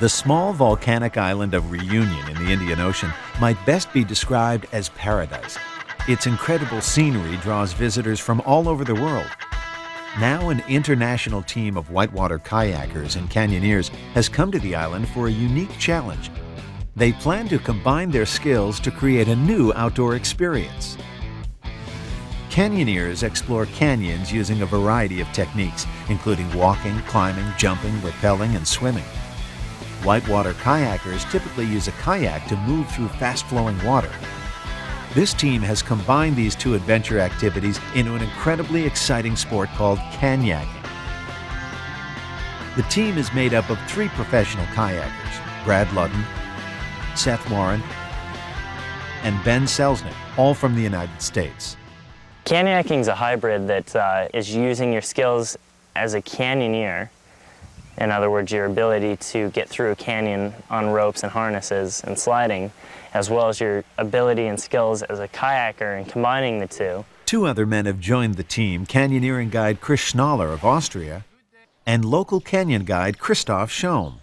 The small volcanic island of Reunion in the Indian Ocean might best be described as paradise. Its incredible scenery draws visitors from all over the world. Now an international team of whitewater kayakers and canyoneers has come to the island for a unique challenge. They plan to combine their skills to create a new outdoor experience. Canyoneers explore canyons using a variety of techniques, including walking, climbing, jumping, rappelling, and swimming. Whitewater kayakers typically use a kayak to move through fast-flowing water. This team has combined these two adventure activities into an incredibly exciting sport called canyaking. The team is made up of 3 professional kayakers, Brad Ludden, Seth Warren, and Ben Selznick, all from the United States. Canyaking is a hybrid that is using your skills as a canyoneer. In other words, your ability to get through a canyon on ropes and harnesses and sliding, as well as your ability and skills as a kayaker, and combining the two. 2 other men have joined the team, canyoneering guide Chris Schnaller of Austria and local canyon guide Christoph Schoem.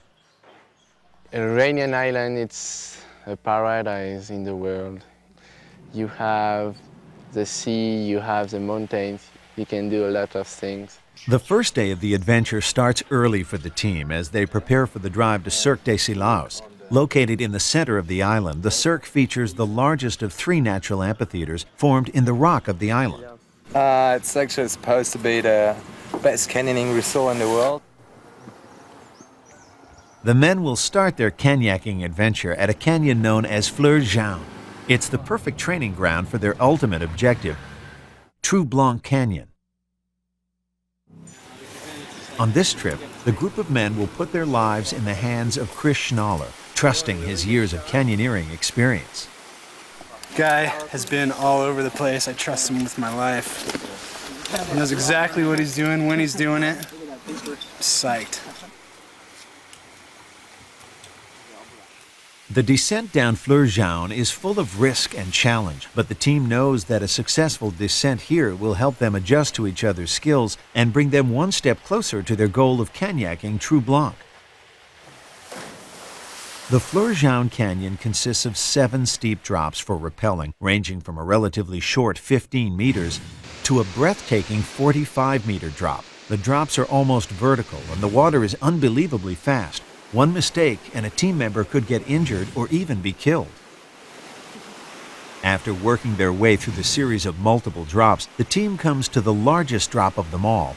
Reunion Island, it's a paradise in the world. You have the sea, you have the mountains, you can do a lot of things. The first day of the adventure starts early for the team as they prepare for the drive to Cirque des Silaos. Located in the center of the island, the Cirque features the largest of 3 natural amphitheaters formed in the rock of the island. It's actually supposed to be the best canyoning resort in the world. The men will start their canyaking adventure at a canyon known as Fleur Jaune. It's the perfect training ground for their ultimate objective, Trou Blanc Canyon. On this trip, the group of men will put their lives in the hands of Chris Schnaller, trusting his years of canyoneering experience. Guy has been all over the place. I trust him with my life. He knows exactly what he's doing, when he's doing it. Psyched. The descent down Fleur Jaune is full of risk and challenge, but the team knows that a successful descent here will help them adjust to each other's skills and bring them one step closer to their goal of canyaking Trou Blanc. The Fleur Jaune Canyon consists of 7 steep drops for rappelling, ranging from a relatively short 15 meters to a breathtaking 45-meter drop. The drops are almost vertical and the water is unbelievably fast. One mistake and a team member could get injured or even be killed. After working their way through the series of multiple drops, the team comes to the largest drop of them all,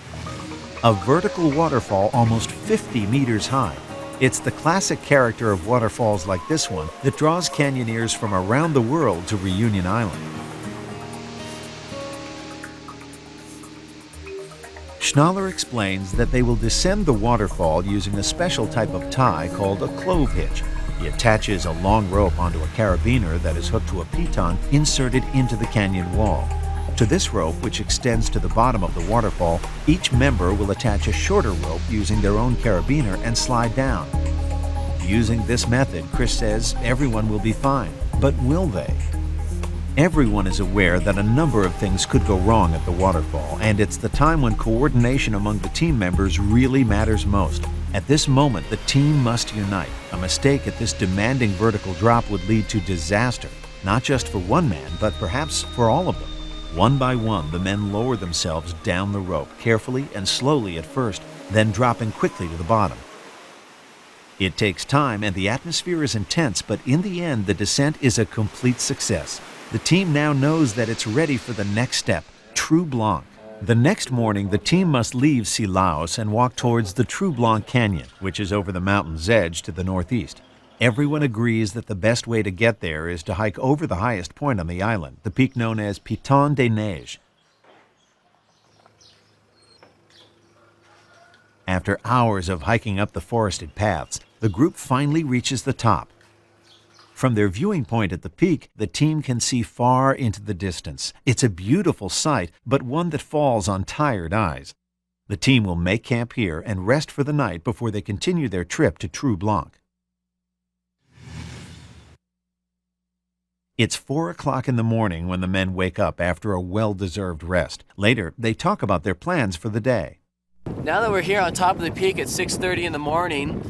a vertical waterfall almost 50 meters high. It's the classic character of waterfalls like this one that draws canyoneers from around the world to Reunion Island. Schnaller explains that they will descend the waterfall using a special type of tie called a clove hitch. He attaches a long rope onto a carabiner that is hooked to a piton inserted into the canyon wall. To this rope, which extends to the bottom of the waterfall, each member will attach a shorter rope using their own carabiner and slide down. Using this method, Chris says everyone will be fine. But will they? Everyone is aware that a number of things could go wrong at the waterfall, and it's the time when coordination among the team members really matters most. At this moment, the team must unite. A mistake at this demanding vertical drop would lead to disaster, not just for one man, but perhaps for all of them. One by one, the men lower themselves down the rope, carefully and slowly at first, then dropping quickly to the bottom. It takes time and the atmosphere is intense, but in the end, the descent is a complete success. The team now knows that it's ready for the next step, Trou Blanc. The next morning, the team must leave Silaos and walk towards the Trou Blanc Canyon, which is over the mountain's edge to the northeast. Everyone agrees that the best way to get there is to hike over the highest point on the island, the peak known as Piton des Neiges. After hours of hiking up the forested paths, the group finally reaches the top. From their viewing point at the peak, the team can see far into the distance. It's a beautiful sight, but one that falls on tired eyes. The team will make camp here and rest for the night before they continue their trip to Trou Blanc. It's 4 o'clock in the morning when the men wake up after a well-deserved rest. Later, they talk about their plans for the day. Now that we're here on top of the peak at 6:30 in the morning,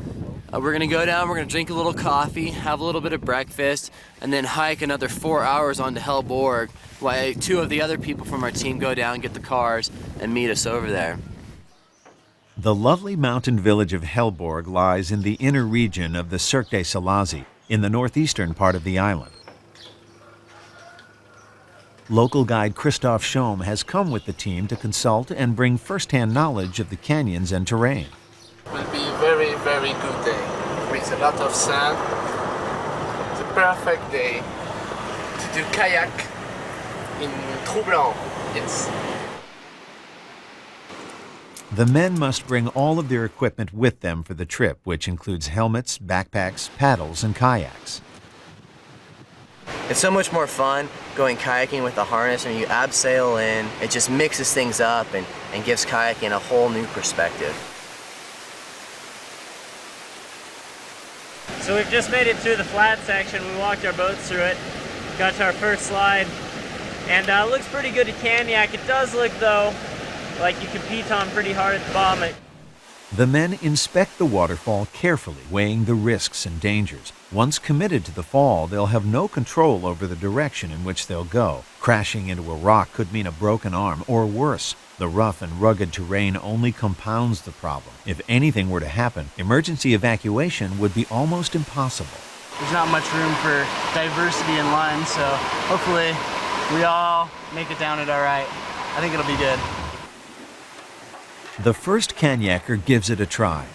We're gonna go down, we're gonna drink a little coffee, have a little bit of breakfast, and then hike another 4 hours onto Hellborg, while 2 of the other people from our team go down, get the cars, and meet us over there. The lovely mountain village of Hellborg lies in the inner region of the Cirque de Salazie, in the northeastern part of the island. Local guide Christoph Schoem has come with the team to consult and bring first-hand knowledge of the canyons and terrain. It will be a very, very good day with a lot of sand. The perfect day to do kayak in Trou Blanc. Yes. The men must bring all of their equipment with them for the trip, which includes helmets, backpacks, paddles, and kayaks. It's so much more fun going kayaking with a harness, and you abseil in. It just mixes things up and gives kayaking a whole new perspective. So we've just made it through the flat section. We walked our boats through it, got to our first slide, and it looks pretty good to Canyak. It does look, though, like you can piton pretty hard at the bottom. The men inspect the waterfall carefully, weighing the risks and dangers. Once committed to the fall, they'll have no control over the direction in which they'll go. Crashing into a rock could mean a broken arm, or worse. The rough and rugged terrain only compounds the problem. If anything were to happen, emergency evacuation would be almost impossible. There's not much room for diversity in line, so hopefully we all make it down it all right. I think it'll be good. The first Canyaker gives it a try.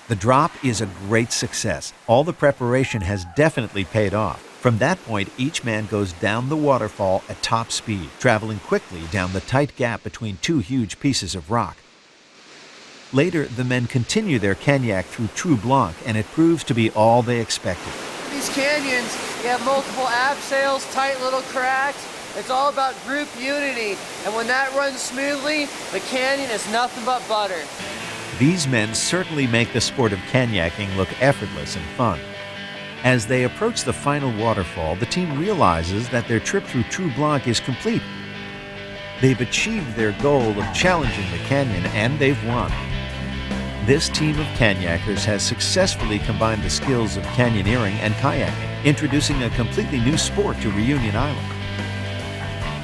The drop is a great success. All the preparation has definitely paid off. From that point, each man goes down the waterfall at top speed, traveling quickly down the tight gap between 2 huge pieces of rock. Later, the men continue their Canyak through Trou Blanc, and it proves to be all they expected. These canyons, you have multiple abseils, tight little cracks. It's all about group unity, and when that runs smoothly, the canyon is nothing but butter. These men certainly make the sport of Canyaking look effortless and fun. As they approach the final waterfall, the team realizes that their trip through Trou Blanc is complete. They've achieved their goal of challenging the canyon, and they've won. This team of Canyakers has successfully combined the skills of canyoneering and kayaking, introducing a completely new sport to Reunion Island.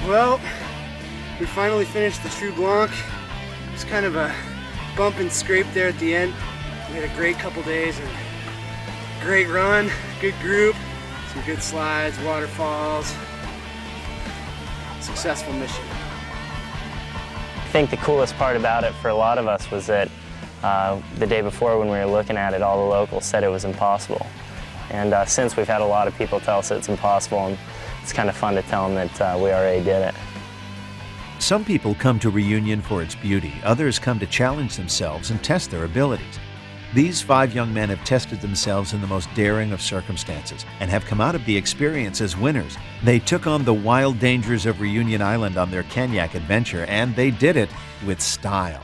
Well, we finally finished the Trou Blanc. It's kind of a bump and scrape there at the end. We had a great couple days and great run, good group, some good slides, waterfalls. Successful mission. I think the coolest part about it for a lot of us was that the day before when we were looking at it, all the locals said it was impossible. And since we've had a lot of people tell us it's impossible, and it's kind of fun to tell them that we already did it. Some people come to Reunion for its beauty. Others come to challenge themselves and test their abilities. These 5 young men have tested themselves in the most daring of circumstances and have come out of the experience as winners. They took on the wild dangers of Reunion Island on their Canyak adventure, and they did it with style.